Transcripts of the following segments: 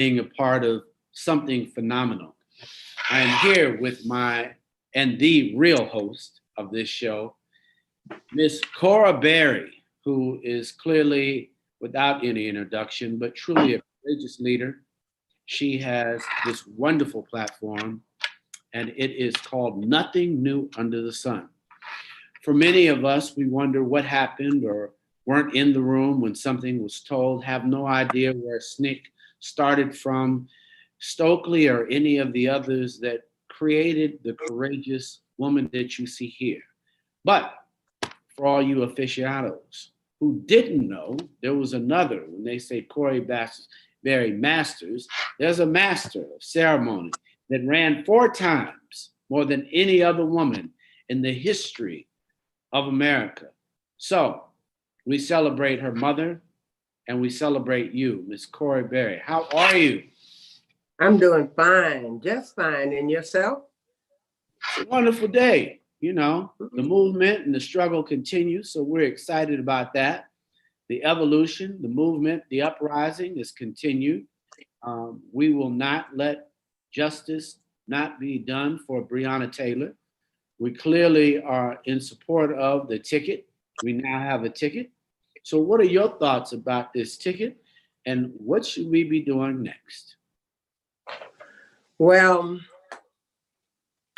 being a part of something phenomenal. I am here with my and the real host of this show, Miss Cora Barry, who is clearly, without any introduction, but truly a courageous leader. She has this wonderful platform, and it is called Nothing New Under the Sun. For many of us, we wonder what happened or weren't in the room when something was told, have no idea where SNCC started from, Stokely or any of the others that created the courageous woman that you see here. But for all you aficionados who didn't know, there was another. When they say Cora Barry Masters, there's a master of ceremony that ran 4 times more than any other woman in the history of America. So we celebrate her mother and we celebrate you, Miss Cora Barry. How are you? I'm doing fine, just fine. And yourself? It's a wonderful day. You know, the movement and the struggle continues, so we're excited about that. The evolution, the movement, the uprising is continued. We will not let justice not be done for Breonna Taylor. We clearly are in support of the ticket. We now have a ticket. So what are your thoughts about this ticket and what should we be doing next? Well,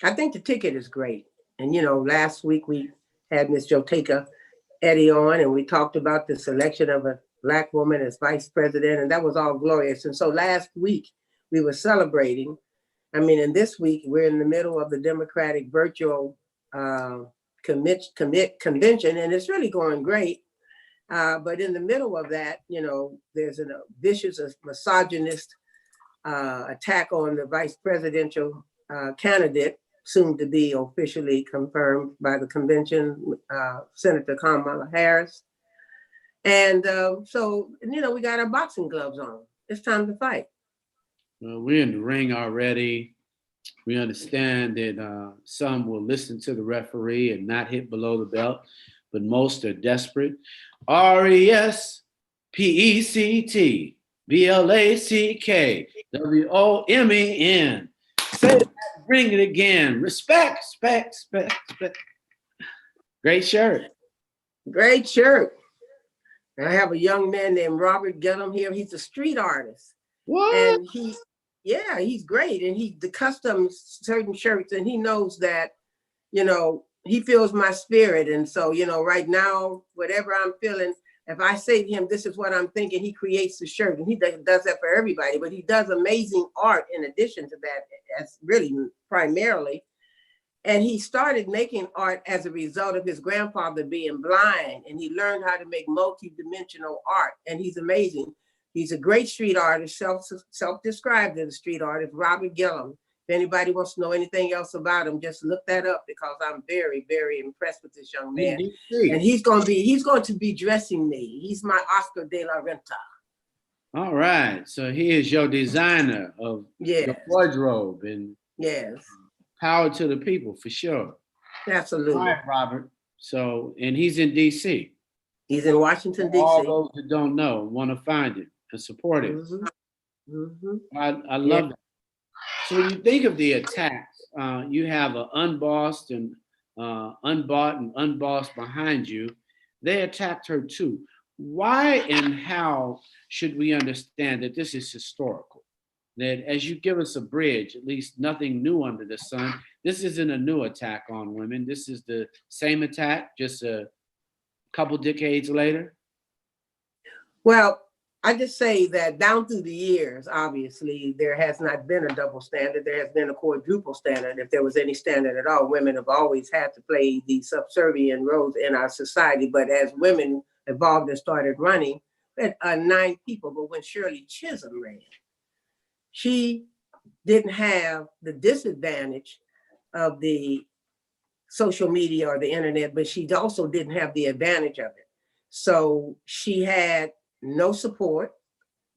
I think the ticket is great. And, you know, last week we had Ms. Joteka Eddie on and we talked about the selection of a Black woman as vice president, and that was all glorious. And so last week we were celebrating. I mean, and this week we're in the middle of the Democratic virtual convention, and it's really going great. But in the middle of that, you know, there's a vicious misogynist attack on the vice presidential candidate, soon to be officially confirmed by the convention, Senator Kamala Harris. And so, you know, we got our boxing gloves on. It's time to fight. Well, we're in the ring already. We understand that some will listen to the referee and not hit below the belt, but most are desperate. RESPECTBLACKWOMEN. Say that, bring it again. Respect, respect, respect, respect. Great shirt. Great shirt. I have a young man named Robert Gillum here. He's a street artist. What? And he's great. And he customs certain shirts, and he knows that, you know, he feels my spirit. And so, you know, right now, whatever I'm feeling, if I say to him, this is what I'm thinking, he creates the shirt, and he does that for everybody, but he does amazing art in addition to that, as really primarily. And he started making art as a result of his grandfather being blind, and he learned how to make multi-dimensional art, and he's amazing. He's a great street artist, self-described as a street artist, Robert Gillum. If anybody wants to know anything else about him, just look that up, because I'm very, very impressed with this young man. And he's going to be dressing me. He's my Oscar de la Renta. All right. So he is your designer of the wardrobe, and power to the people for sure. Absolutely. All right, Robert. So, and he's in DC. He's in Washington, D.C. All those that don't know want to find it and support it. I love that. So when you think of the attacks, you have an unbossed and unbought and unbossed behind you. They attacked her too. Why and how should we understand that this is historical? That as you give us a bridge, at least nothing new under the sun. This isn't a new attack on women. This is the same attack, just a couple decades later. Well, I just say that down through the years, obviously, there has not been a double standard. There has been a quadruple standard. If there was any standard at all, women have always had to play the subservient roles in our society. But as women evolved and started running, we had 9 people. But when Shirley Chisholm ran, she didn't have the disadvantage of the social media or the internet, but she also didn't have the advantage of it. So she had no support,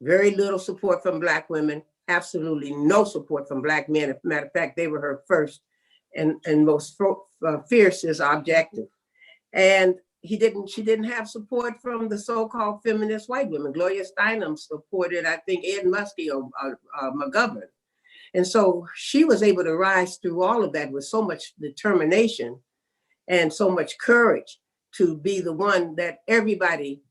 very little support from Black women, absolutely no support from Black men. As a matter of fact, they were her first and most fiercest objective. And, she didn't have support from the so-called feminist white women. Gloria Steinem supported, I think, Ed Muskie or McGovern. And so she was able to rise through all of that with so much determination and so much courage to be the one that everybody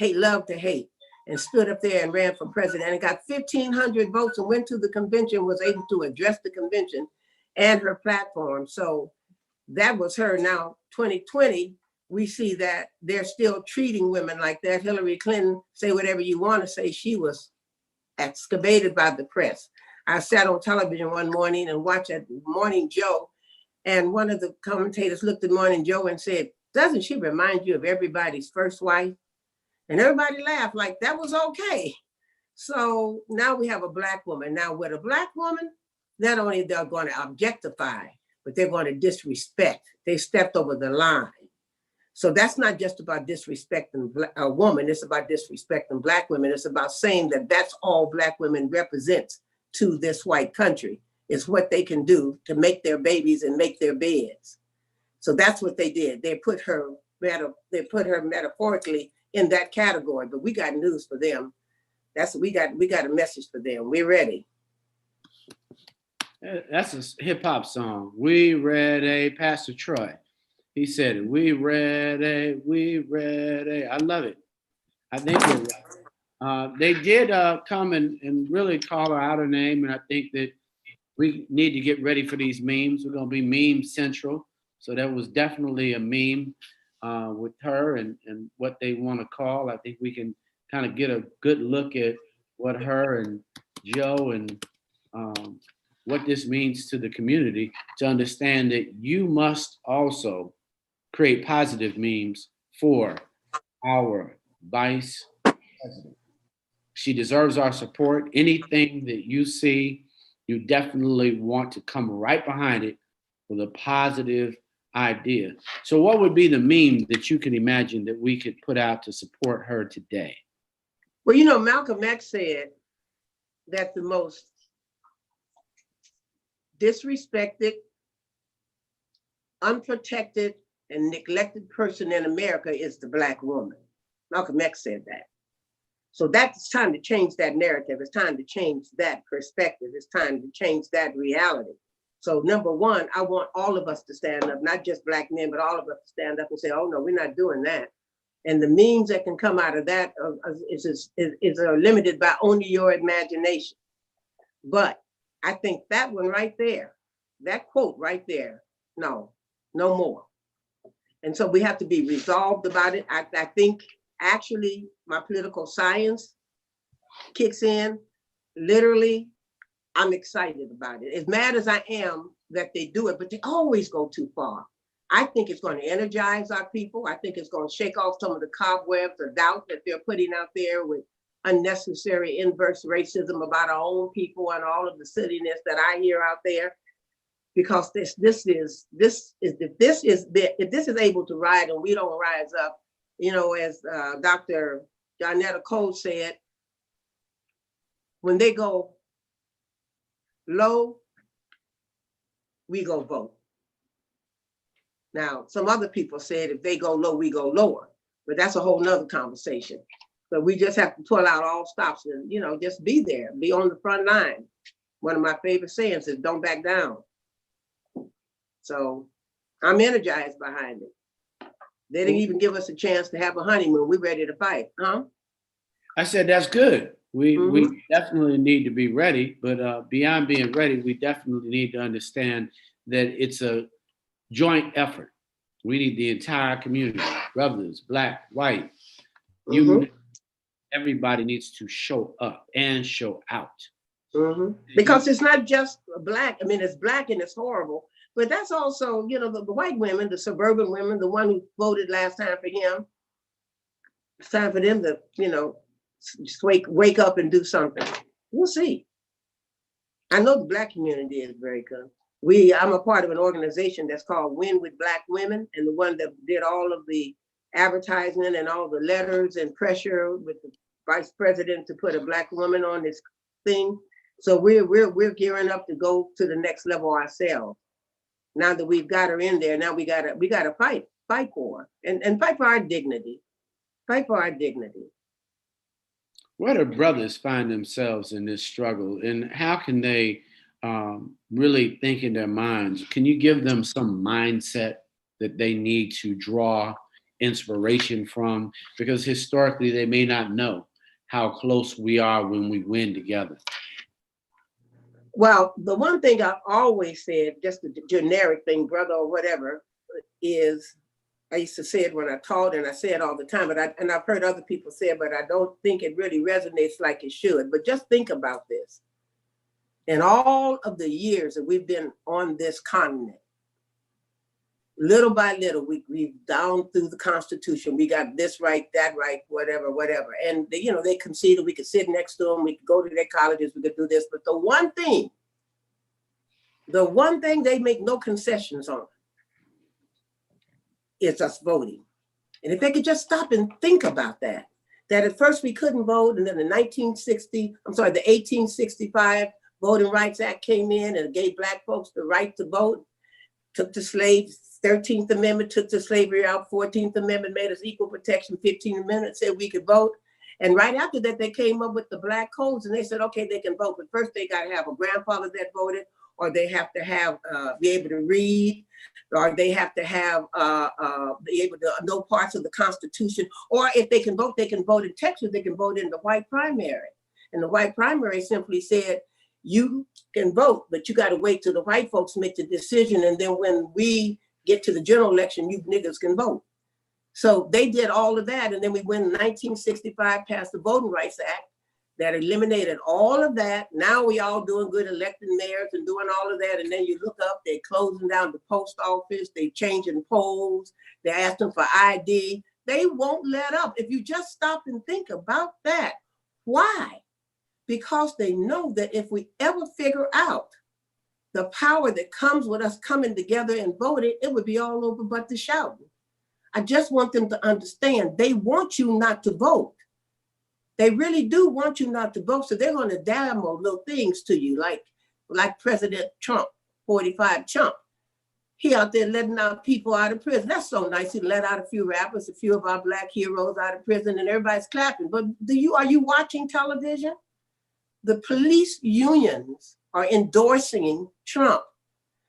loved to hate, and stood up there and ran for president and got 1,500 votes and went to the convention, was able to address the convention and her platform. So that was her. Now, 2020, we see that they're still treating women like that. Hillary Clinton, say whatever you want to say, she was excavated by the press. I sat on television one morning and watched Morning Joe, and one of the commentators looked at Morning Joe and said, "Doesn't she remind you of everybody's first wife?" And everybody laughed like that was okay. So now we have a Black woman. Now with a Black woman, not only they're going to objectify, but they're going to disrespect. They stepped over the line. So that's not just about disrespecting a woman. It's about disrespecting Black women. It's about saying that that's all Black women represent to this white country. It's what they can do to make their babies and make their beds. So that's what they did. They put her metaphorically in that category, but we got news for them. We got a message for them. We're ready. That's a hip hop song. We ready, Pastor Troy. He said it. We ready, we ready. I love it. I think you're right. They did come and really call her out her name, and I think that we need to get ready for these memes. We're going to be meme central. So that was definitely a meme with her and what they want to call. I think we can kind of get a good look at what her and Joe and what this means to the community, to understand that you must also create positive memes for our vice president. She deserves our support. Anything that you see, you definitely want to come right behind it with a positive idea. So what would be the meme that you can imagine that we could put out to support her today? Well, you know, Malcolm X said that the most disrespected, unprotected, and neglected person in America is the Black woman. Malcolm X said that. So that's time to change that narrative. It's time to change that perspective. It's time to change that reality. So number one, I want all of us to stand up, not just Black men, but all of us to stand up and say, oh no, we're not doing that. And the memes that can come out of that is limited by only your imagination. But I think that one right there, that quote right there, no more. And so we have to be resolved about it. I think actually my political science kicks in. Literally, I'm excited about it. As mad as I am that they do it, but they always go too far. I think it's going to energize our people. I think it's going to shake off some of the cobwebs or doubt that they're putting out there with unnecessary inverse racism about our own people and all of the silliness that I hear out there. Because if this is able to ride and we don't rise up, you know, as Dr. Jonetta Cole said, when they go low, we go vote. Now, some other people said if they go low, we go lower, but that's a whole nother conversation. But we just have to pull out all stops and, you know, just be there, be on the front line. One of my favorite sayings is don't back down. So I'm energized behind it. They didn't even give us a chance to have a honeymoon. We're ready to fight, huh? I said, that's good. We definitely need to be ready, but beyond being ready, we definitely need to understand that it's a joint effort. We need the entire community, brothers, Black, white, everybody needs to show up and show out. Because it's not just Black. I mean, it's Black and it's horrible, but that's also, you know, the white women, the suburban women, the one who voted last time for him. It's time for them to, you know, just wake up and do something. We'll see. I know the Black community is very good. I'm a part of an organization that's called Win with Black Women, and the one that did all of the advertisement and all the letters and pressure with the vice president to put a Black woman on this thing. So we're gearing up to go to the next level ourselves. Now that we've got her in there, now we gotta fight fight for, and fight for our dignity. Fight for our dignity. Where do brothers find themselves in this struggle, and how can they really think in their minds? Can you give them some mindset that they need to draw inspiration from? Because historically, they may not know how close we are when we win together. Well, the one thing I've always said, just the generic thing, brother or whatever, is I used to say it when I taught, and I say it all the time, and I've heard other people say it, but I don't think it really resonates like it should. But just think about this. In all of the years that we've been on this continent, little by little, we've down through the Constitution. We got this right, that right, whatever. And they conceded we could sit next to them, we could go to their colleges, we could do this. But the one thing they make no concessions on is us voting. And if they could just stop and think about that at first we couldn't vote, and then the 1865 Voting Rights Act came in and gave Black folks the right to vote, took the slaves, 13th Amendment took the slavery out, 14th Amendment made us equal protection, 15th Amendment said we could vote. And right after that, they came up with the Black codes, and they said, okay, they can vote, but first they got to have a grandfather that voted, or they have to have be able to read, or they have to have be able to know parts of the Constitution, or if they can vote in Texas, they can vote in the white primary. And the white primary simply said, you can vote, but you got to wait till the white folks make the decision, and then when we get to the general election, you niggas can vote. So they did all of that, and then we went in 1965, passed the Voting Rights Act that eliminated all of that. Now we all doing good, electing mayors and doing all of that, and then you look up, they're closing down the post office, they changing polls, they're asking for ID. They won't let up. If you just stop and think about that, why? Because they know that if we ever figure out the power that comes with us coming together and voting, it would be all over but the shouting. I just want them to understand they want you not to vote. They really do want you not to vote. So they're going to demo little things to you, like President Trump, 45 Trump. He out there letting out people out of prison. That's so nice. He let out a few rappers, a few of our Black heroes out of prison, and everybody's clapping. But are you watching television? The police unions are endorsing Trump.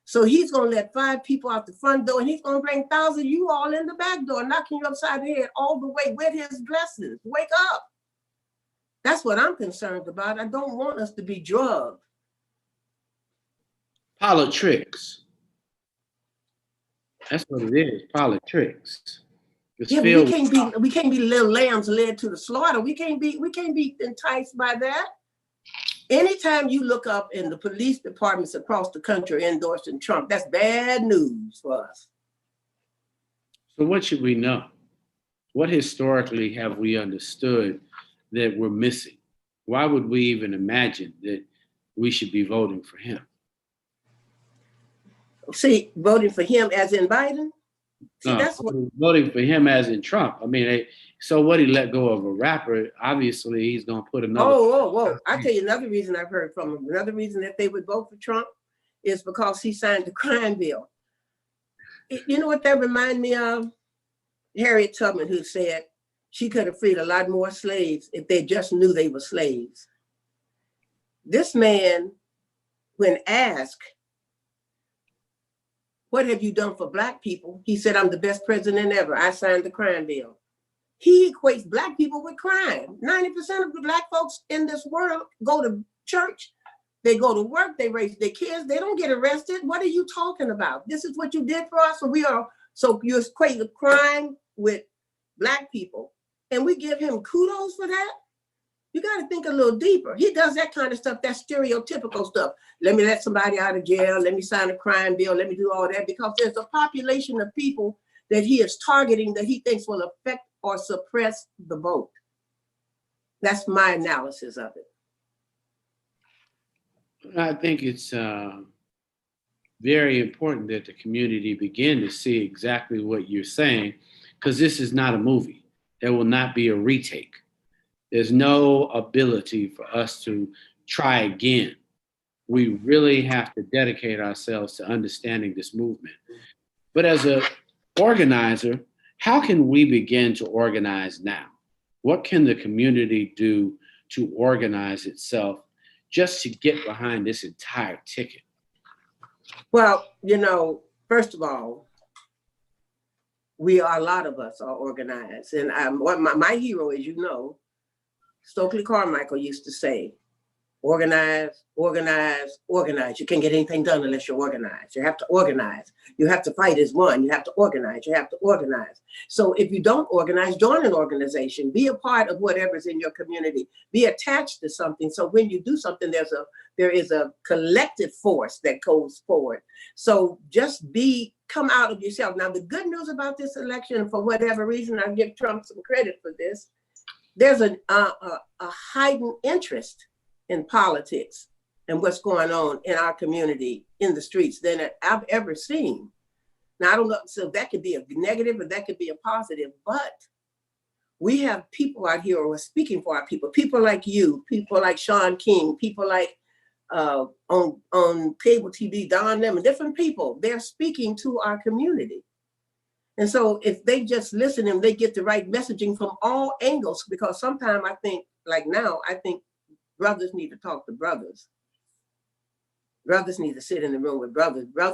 So he's going to let 5 people out the front door, and he's going to bring 1,000 you all in the back door, knocking you upside the head all the way with his blessings. Wake up. That's what I'm concerned about. I don't want us to be drugged. Politics. That's what it is, politics. Yeah, we can't be little lambs led to the slaughter. We can't be enticed by that. Anytime you look up in the police departments across the country endorsing Trump, that's bad news for us. So what should we know? What historically have we understood that we're missing? Why would we even imagine that we should be voting for him? See, voting for him as in Biden? See, no, that's what voting for him as in Trump. I mean, so what, he let go of a rapper, obviously he's going to put another. Whoa. I'll tell you another reason I've heard from him. Another reason that they would vote for Trump is because he signed the crime bill. You know what that reminds me of? Harriet Tubman, who said she could have freed a lot more slaves if they just knew they were slaves. This man, when asked, what have you done for Black people? He said, I'm the best president ever. I signed the crime bill. He equates Black people with crime. 90% of the Black folks in this world go to church, they go to work, they raise their kids, they don't get arrested. What are you talking about? This is what you did for us. So you equate the crime with Black people, and we give him kudos for that? You got to think a little deeper. He does that kind of stuff, that stereotypical stuff. Let me let somebody out of jail. Let me sign a crime bill. Let me do all that, because there's a population of people that he is targeting that he thinks will affect or suppress the vote. That's my analysis of it. I think it's very important that the community begin to see exactly what you're saying, because this is not a movie. There will not be a retake. There's no ability for us to try again. We really have to dedicate ourselves to understanding this movement. But as a organizer, how can we begin to organize now? What can the community do to organize itself just to get behind this entire ticket? Well, first of all, a lot of us are organized. And my hero, as you know, Stokely Carmichael used to say, organize, organize, organize. You can't get anything done unless you're organized. You have to organize. You have to fight as one. You have to organize. You have to organize. So if you don't organize, join an organization. Be a part of whatever's in your community. Be attached to something. So when you do something, there is a collective force that goes forward. So just come out of yourself. Now, the good news about this election, for whatever reason, I give Trump some credit for this. There's a heightened interest in politics and what's going on in our community, in the streets, than I've ever seen. Now, I don't know, so that could be a negative or that could be a positive, but we have people out here who are speaking for our people like you, people like Sean King, people like on cable TV, Don Lemon, different people, they're speaking to our community. And so if they just listen and they get the right messaging from all angles, because sometimes I think, like now, I think brothers need to talk to brothers. Brothers need to sit in the room with brothers. Brothers